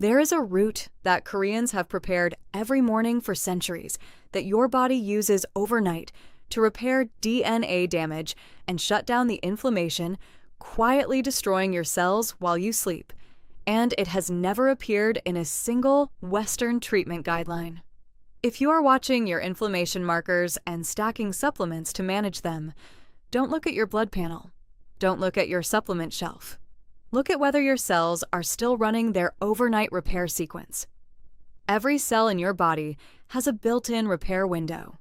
There is a route that Koreans have prepared every morning for centuries that your body uses overnight to repair DNA damage and shut down the inflammation, quietly destroying your cells while you sleep. And it has never appeared in a single Western treatment guideline. If you are watching your inflammation markers and stacking supplements to manage them, don't look at your blood panel. Don't look at your supplement shelf. Look at whether your cells are still running their overnight repair sequence. Every cell in your body has a built-in repair window.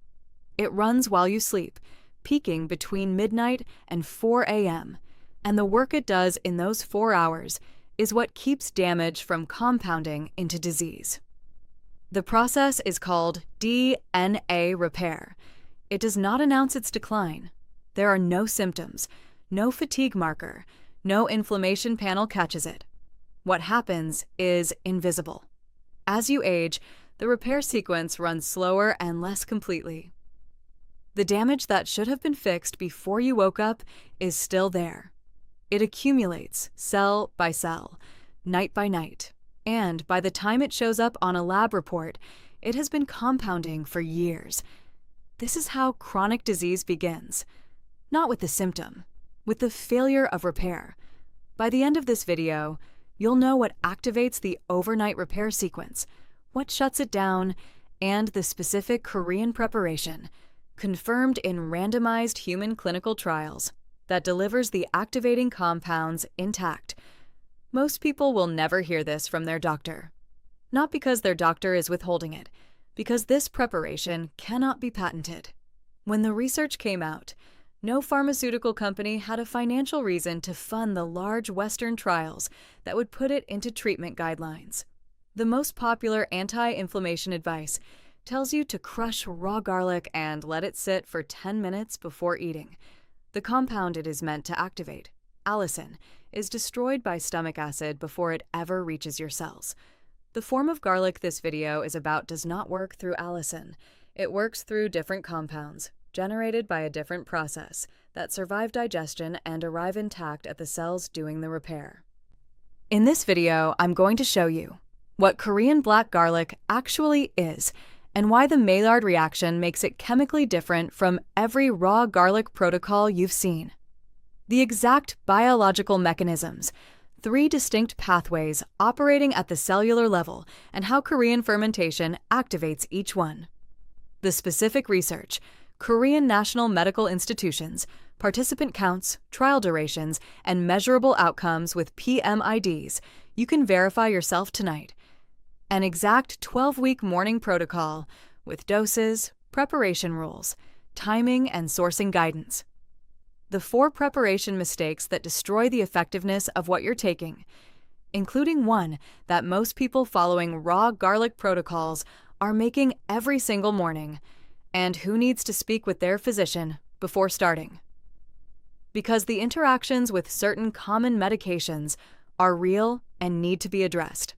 It runs while you sleep, peaking between midnight and 4 a.m., and the work it does in those 4 hours is what keeps damage from compounding into disease. The process is called DNA repair. It does not announce its decline. There are no symptoms, no fatigue marker, no inflammation panel catches it. What happens is invisible. As you age, the repair sequence runs slower and less completely. The damage that should have been fixed before you woke up is still there. It accumulates cell by cell, night by night, and by the time it shows up on a lab report, it has been compounding for years. This is how chronic disease begins. Not with the symptom, with the failure of repair. By the end of this video, you'll know what activates the overnight repair sequence, what shuts it down, and the specific Korean preparation, confirmed in randomized human clinical trials, that delivers the activating compounds intact. Most people will never hear this from their doctor. Not because their doctor is withholding it, because this preparation cannot be patented. When the research came out, no pharmaceutical company had a financial reason to fund the large Western trials that would put it into treatment guidelines. The most popular anti-inflammation advice tells you to crush raw garlic and let it sit for 10 minutes before eating. The compound it is meant to activate, allicin, is destroyed by stomach acid before it ever reaches your cells. The form of garlic this video is about does not work through allicin. It works through different compounds, generated by a different process, that survive digestion and arrive intact at the cells doing the repair. In this video, I'm going to show you what Korean black garlic actually is and why the Maillard reaction makes it chemically different from every raw garlic protocol you've seen. The exact biological mechanisms, 3 distinct pathways operating at the cellular level, and how Korean fermentation activates each one. The specific research, Korean national medical institutions, participant counts, trial durations, and measurable outcomes with PMIDs, you can verify yourself tonight. An exact 12-week morning protocol with doses, preparation rules, timing, and sourcing guidance. The 4 preparation mistakes that destroy the effectiveness of what you're taking, including one that most people following raw garlic protocols are making every single morning, and who needs to speak with their physician before starting. Because the interactions with certain common medications are real and need to be addressed.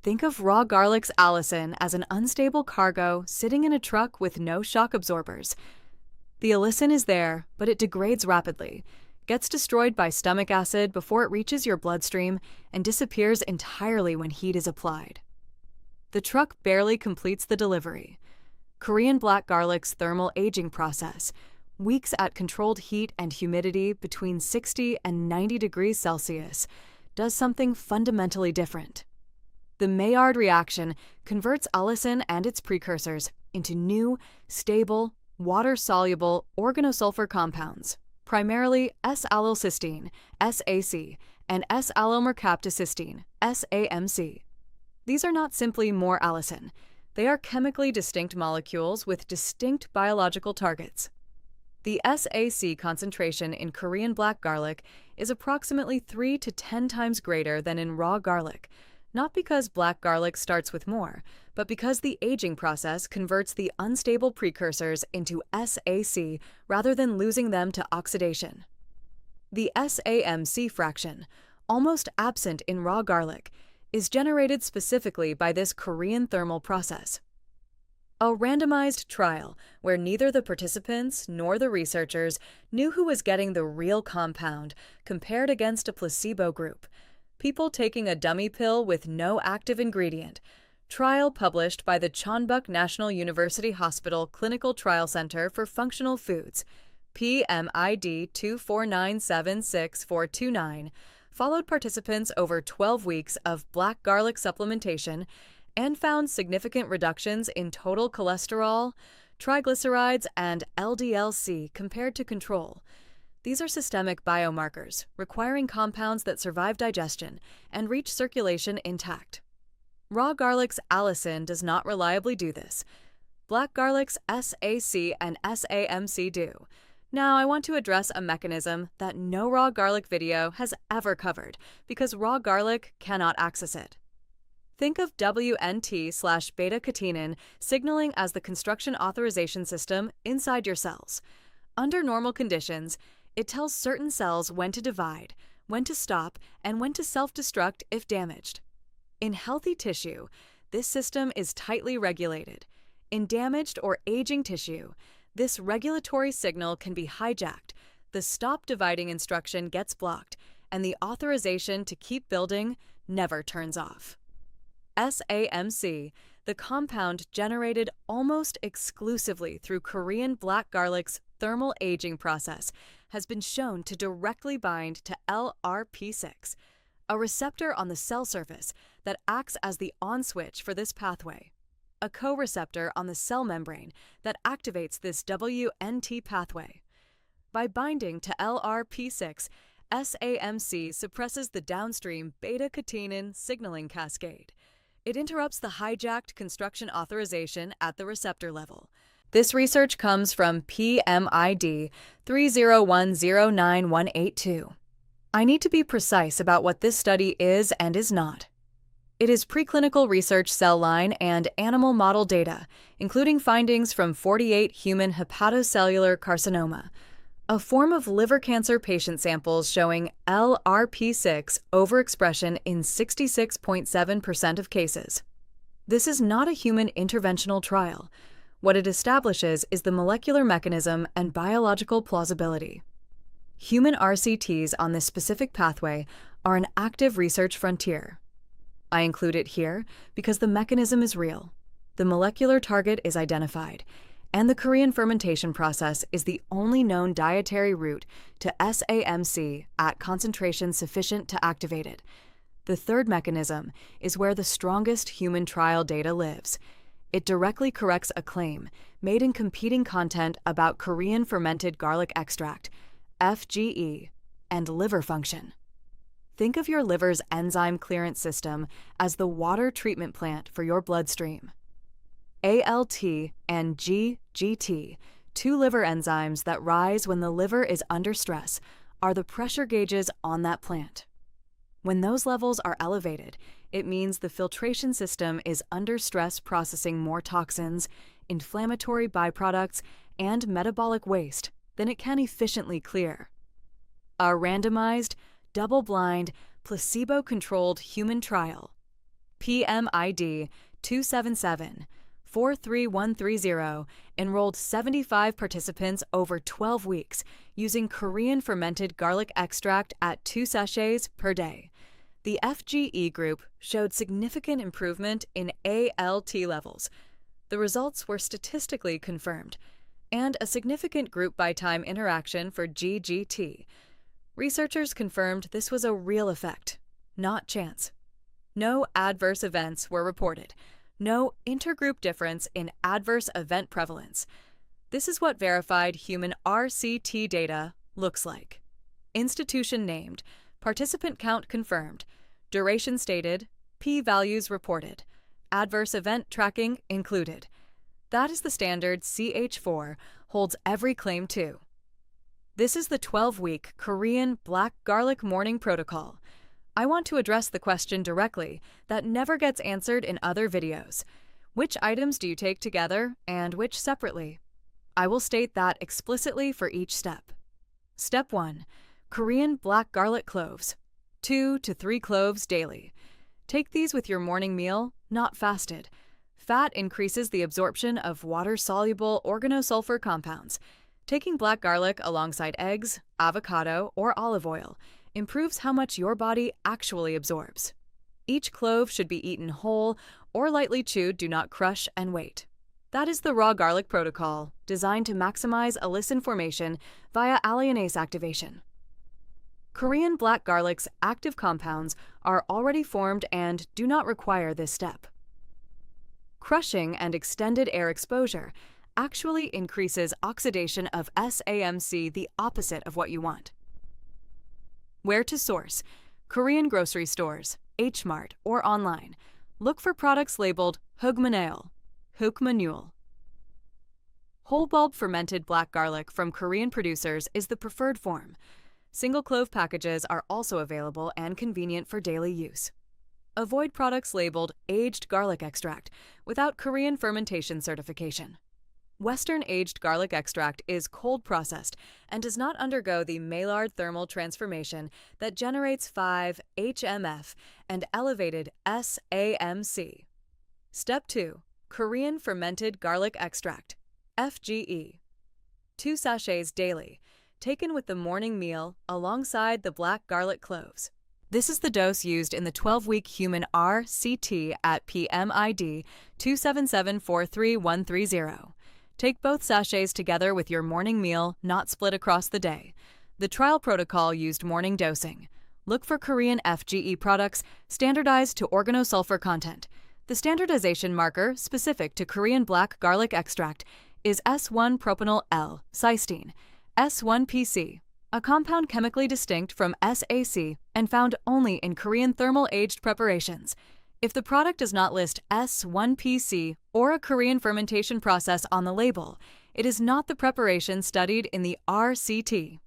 Think of raw garlic's allicin as an unstable cargo sitting in a truck with no shock absorbers. The allicin is there, but it degrades rapidly, gets destroyed by stomach acid before it reaches your bloodstream, and disappears entirely when heat is applied. The truck barely completes the delivery. Korean black garlic's thermal aging process, weeks at controlled heat and humidity between 60 and 90 degrees Celsius, does something fundamentally different. The Maillard reaction converts allicin and its precursors into new, stable, water-soluble organosulfur compounds, primarily S-allylcysteine, SAC, and S-allomercaptocysteine, SAMC. These are not simply more allicin. They are chemically distinct molecules with distinct biological targets. The SAC concentration in Korean black garlic is approximately 3 to 10 times greater than in raw garlic, not because black garlic starts with more, but because the aging process converts the unstable precursors into SAC rather than losing them to oxidation. The SAMC fraction, almost absent in raw garlic, is generated specifically by this Korean thermal process. A randomized trial where neither the participants nor the researchers knew who was getting the real compound compared against a placebo group. People taking a dummy pill with no active ingredient. Trial published by the Chonbuk National University Hospital Clinical Trial Center for Functional Foods, PMID 249766429, followed participants over 12 weeks of black garlic supplementation and found significant reductions in total cholesterol, triglycerides, and LDL-C compared to control. These are systemic biomarkers requiring compounds that survive digestion and reach circulation intact. Raw garlic's allicin does not reliably do this. Black garlic's SAC and SAMC do. Now, I want to address a mechanism that no raw garlic video has ever covered because raw garlic cannot access it. Think of WNT/beta-catenin signaling as the construction authorization system inside your cells. Under normal conditions, it tells certain cells when to divide, when to stop, and when to self-destruct if damaged. In healthy tissue, this system is tightly regulated. In damaged or aging tissue, this regulatory signal can be hijacked, the stop dividing instruction gets blocked, and the authorization to keep building never turns off. SAMC, the compound generated almost exclusively through Korean black garlic's thermal aging process, has been shown to directly bind to LRP6, a receptor on the cell surface that acts as the on switch for this pathway, a co-receptor on the cell membrane that activates this WNT pathway. By binding to LRP6, SAMC suppresses the downstream beta-catenin signaling cascade. It interrupts the hijacked construction authorization at the receptor level. This research comes from PMID 301098182. I need to be precise about what this study is and is not. It is preclinical research cell line and animal model data, including findings from 48 human hepatocellular carcinoma, a form of liver cancer patient samples showing LRP6 overexpression in 66.7% of cases. This is not a human interventional trial. What it establishes is the molecular mechanism and biological plausibility. Human RCTs on this specific pathway are an active research frontier. I include it here because the mechanism is real, the molecular target is identified, and the Korean fermentation process is the only known dietary route to SAMC at concentration sufficient to activate it. The third mechanism is where the strongest human trial data lives. It directly corrects a claim made in competing content about Korean fermented garlic extract, FGE, and liver function. Think of your liver's enzyme clearance system as the water treatment plant for your bloodstream. ALT and GGT, two liver enzymes that rise when the liver is under stress, are the pressure gauges on that plant. When those levels are elevated, it means the filtration system is under stress processing more toxins, inflammatory byproducts, and metabolic waste than it can efficiently clear. Our randomized, double-blind, placebo-controlled human trial, PMID 277-43130, enrolled 75 participants over 12 weeks using Korean fermented garlic extract at 2 sachets per day. The FGE group showed significant improvement in ALT levels. The results were statistically confirmed, and a significant group-by-time interaction for GGT. Researchers confirmed this was a real effect, not chance. No adverse events were reported. No intergroup difference in adverse event prevalence. This is what verified human RCT data looks like. Institution named, participant count confirmed, duration stated, p-values reported, adverse event tracking included. That is the standard CH4 holds every claim to. This is the 12-week Korean black garlic morning protocol. I want to address the question directly that never gets answered in other videos. Which items do you take together and which separately? I will state that explicitly for each step. Step 1. Korean black garlic cloves. 2 to 3 cloves daily. Take these with your morning meal, not fasted. Fat increases the absorption of water-soluble organosulfur compounds. Taking black garlic alongside eggs, avocado, or olive oil improves how much your body actually absorbs. Each clove should be eaten whole or lightly chewed, do not crush and wait. That is the raw garlic protocol, designed to maximize allicin formation via alliinase activation. Korean black garlic's active compounds are already formed and do not require this step. Crushing and extended air exposure actually increases oxidation of SAMC, the opposite of what you want. Where to source: Korean grocery stores, H-Mart, or online. Look for products labeled heungmaneul. Whole bulb fermented black garlic from Korean producers is the preferred form. Single clove packages are also available and convenient for daily use. Avoid products labeled aged garlic extract without Korean fermentation certification. Western aged garlic extract is cold processed and does not undergo the Maillard thermal transformation that generates 5-HMF and elevated SAMC. Step 2. Korean fermented garlic extract, FGE. 2 sachets daily, taken with the morning meal alongside the black garlic cloves. This is the dose used in the 12-week human RCT at PMID 277-43130. Take both sachets together with your morning meal, not split across the day. The trial protocol used morning dosing. Look for Korean FGE products standardized to organosulfur content. The standardization marker specific to Korean black garlic extract is S1-propanol-L, cysteine, S1PC, a compound chemically distinct from SAC and found only in Korean thermal-aged preparations. If the product does not list S1PC or a Korean fermentation process on the label, it is not the preparation studied in the RCT.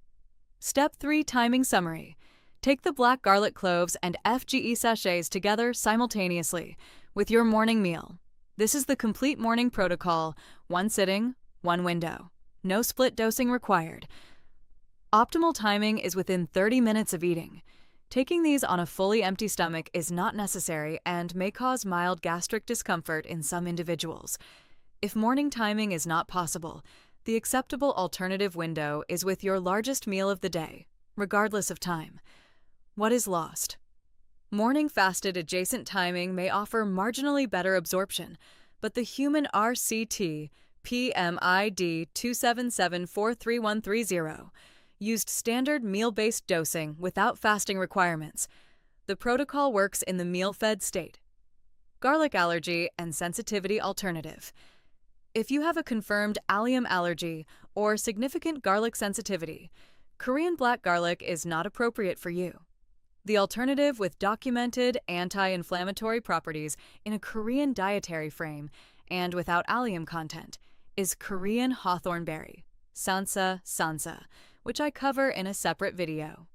Step 3 timing summary. Take the black garlic cloves and FGE sachets together simultaneously with your morning meal. This is the complete morning protocol, 1 sitting, 1 window. No split dosing required. Optimal timing is within 30 minutes of eating. Taking these on a fully empty stomach is not necessary and may cause mild gastric discomfort in some individuals. If morning timing is not possible, the acceptable alternative window is with your largest meal of the day, regardless of time. What is lost? Morning fasted adjacent timing may offer marginally better absorption, but the human RCT PMID 277-43130 used standard meal-based dosing without fasting requirements. The protocol works in the meal-fed state. Garlic allergy and sensitivity alternative. If you have a confirmed allium allergy or significant garlic sensitivity, Korean black garlic is not appropriate for you. The alternative with documented anti-inflammatory properties in a Korean dietary frame and without allium content is Korean hawthorn berry, sansa, which I cover in a separate video.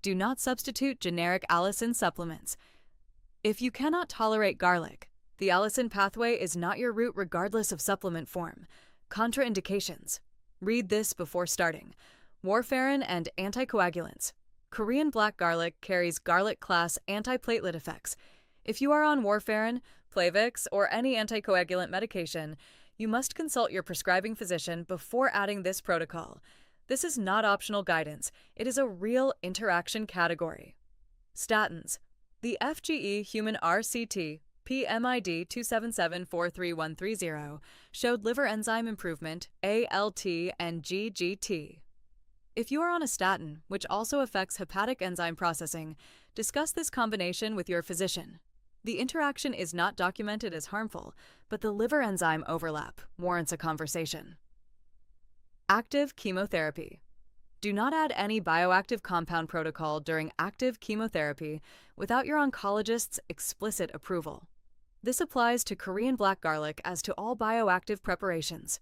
Do not substitute generic allicin supplements. If you cannot tolerate garlic, the allicin pathway is not your route regardless of supplement form. Contraindications. Read this before starting. Warfarin and anticoagulants. Korean black garlic carries garlic class antiplatelet effects. If you are on warfarin, Plavix, or any anticoagulant medication, you must consult your prescribing physician before adding this protocol. This is not optional guidance. It is a real interaction category. Statins. The FGE human RCT PMID 277-43130 showed liver enzyme improvement, ALT and GGT. If you are on a statin, which also affects hepatic enzyme processing, discuss this combination with your physician. The interaction is not documented as harmful, but the liver enzyme overlap warrants a conversation. Active chemotherapy. Do not add any bioactive compound protocol during active chemotherapy without your oncologist's explicit approval. This applies to Korean black garlic as to all bioactive preparations.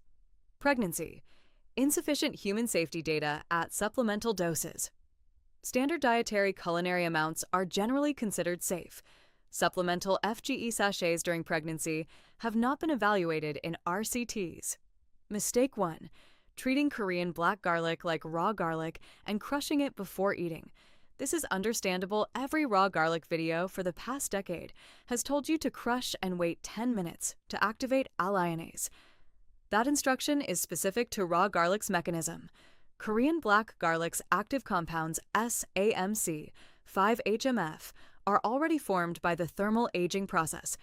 Pregnancy. Insufficient human safety data at supplemental doses. Standard dietary culinary amounts are generally considered safe. Supplemental FGE sachets during pregnancy have not been evaluated in RCTs. Mistake 1. Treating Korean black garlic like raw garlic and crushing it before eating. This is understandable. Every raw garlic video for the past decade has told you to crush and wait 10 minutes to activate alliinase. That instruction is specific to raw garlic's mechanism. Korean black garlic's active compounds SAMC, 5-HMF, are already formed by the thermal aging process.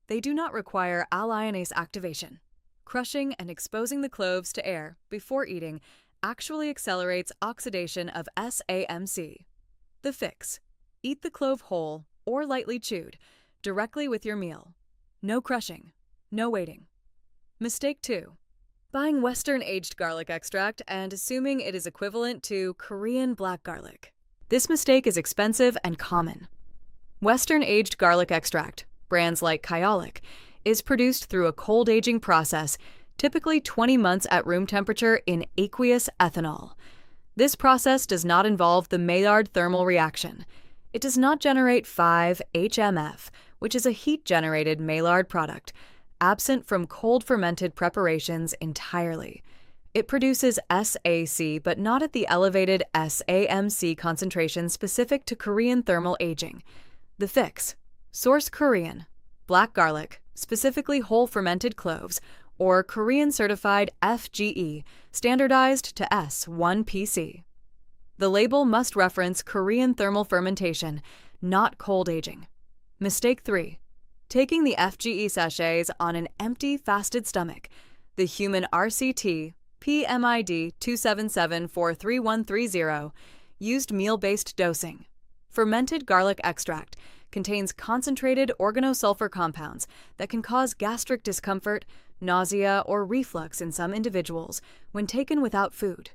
They do not require allyonase activation. Crushing and exposing the cloves to air before eating actually accelerates oxidation of SAMC. The fix: eat the clove whole or lightly chewed, directly with your meal. No crushing, no waiting. Mistake 2. Buying Western-aged garlic extract and assuming it is equivalent to Korean black garlic. This mistake is expensive and common. Western-aged garlic extract, brands like Kyolic, is produced through a cold aging process, typically 20 months at room temperature in aqueous ethanol. This process does not involve the Maillard thermal reaction. It does not generate 5-HMF, which is a heat-generated Maillard product, absent from cold fermented preparations entirely. It produces SAC, but not at the elevated SAMC concentration specific to Korean thermal aging. The fix: source Korean black garlic, specifically whole fermented cloves, or Korean certified FGE, standardized to S1PC. The label must reference Korean thermal fermentation, not cold aging. Mistake 3. Taking the FGE sachets on an empty, fasted stomach. The human RCT PMID 277-43130 used meal-based dosing. Fermented garlic extract contains concentrated organosulfur compounds that can cause gastric discomfort, nausea, or reflux in some individuals when taken without food,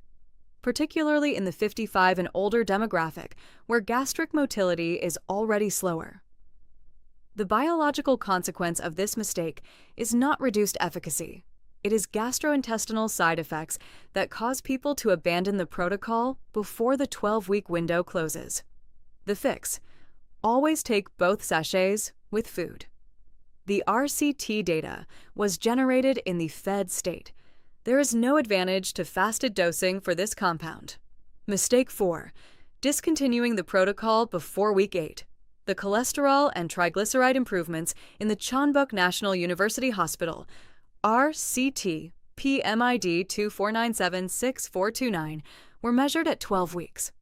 particularly in the 55 and older demographic where gastric motility is already slower. The biological consequence of this mistake is not reduced efficacy. It is gastrointestinal side effects that cause people to abandon the protocol before the 12-week window closes. The fix: always take both sachets with food. The RCT data was generated in the fed state. There is no advantage to fasted dosing for this compound. Mistake 4. Discontinuing the protocol before week 8. The cholesterol and triglyceride improvements in the Chonbuk National University Hospital, RCT PMID 24976429, were measured at 12 weeks.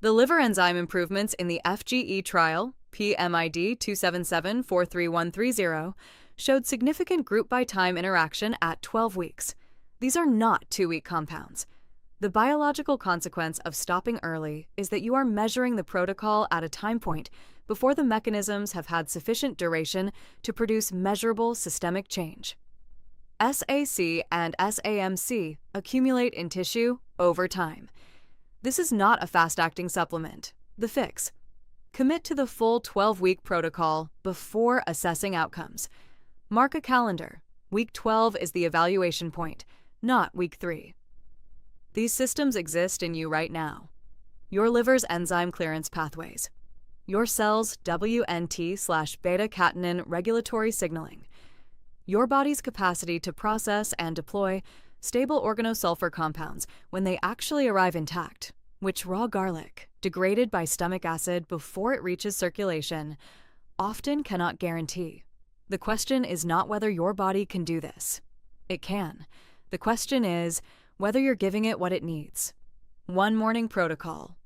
The liver enzyme improvements in the FGE trial, PMID 277-43130, showed significant group-by-time interaction at 12 weeks. These are not 2-week compounds. The biological consequence of stopping early is that you are measuring the protocol at a time point before the mechanisms have had sufficient duration to produce measurable systemic change. SAC and SAMC accumulate in tissue over time. This is not a fast-acting supplement. The fix: commit to the full 12-week protocol before assessing outcomes. Mark a calendar. Week 12 is the evaluation point, not week 3. These systems exist in you right now. Your liver's enzyme clearance pathways. Your cell's WNT/beta-catenin regulatory signaling. Your body's capacity to process and deploy stable organosulfur compounds when they actually arrive intact, which raw garlic, degraded by stomach acid before it reaches circulation, often cannot guarantee. The question is not whether your body can do this. It can. The question is whether you're giving it what it needs. 1 morning protocol.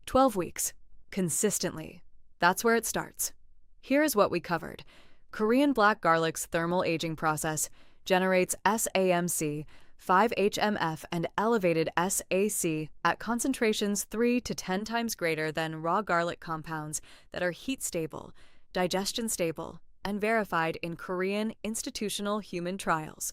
12 weeks. Consistently. That's where it starts. Here is what we covered. Korean black garlic's thermal aging process generates SAMC, 5-HMF, and elevated SAC at concentrations 3 to 10 times greater than raw garlic compounds that are heat-stable, digestion-stable, and verified in Korean institutional human trials.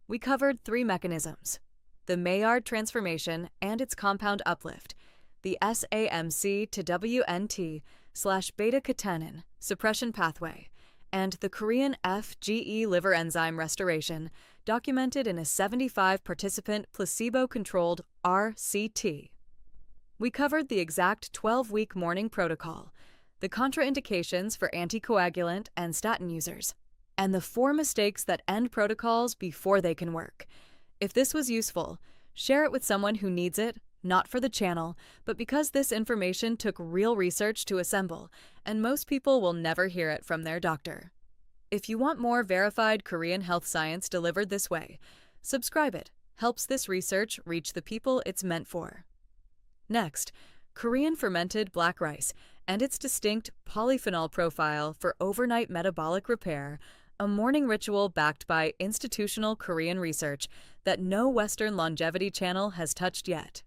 We covered 3 mechanisms: the Maillard transformation and its compound uplift, the SAMC to WNT/beta-catenin suppression pathway, and the Korean FGE liver enzyme restoration, documented in a 75-participant placebo-controlled RCT. We covered the exact 12-week morning protocol, the contraindications for anticoagulant and statin users, and the 4 mistakes that end protocols before they can work. If this was useful, share it with someone who needs it, not for the channel, but because this information took real research to assemble, and most people will never hear it from their doctor. If you want more verified Korean health science delivered this way, subscribe. It helps this research reach the people it's meant for. Next, Korean fermented black rice and its distinct polyphenol profile for overnight metabolic repair, a morning ritual backed by institutional Korean research that no Western longevity channel has touched yet.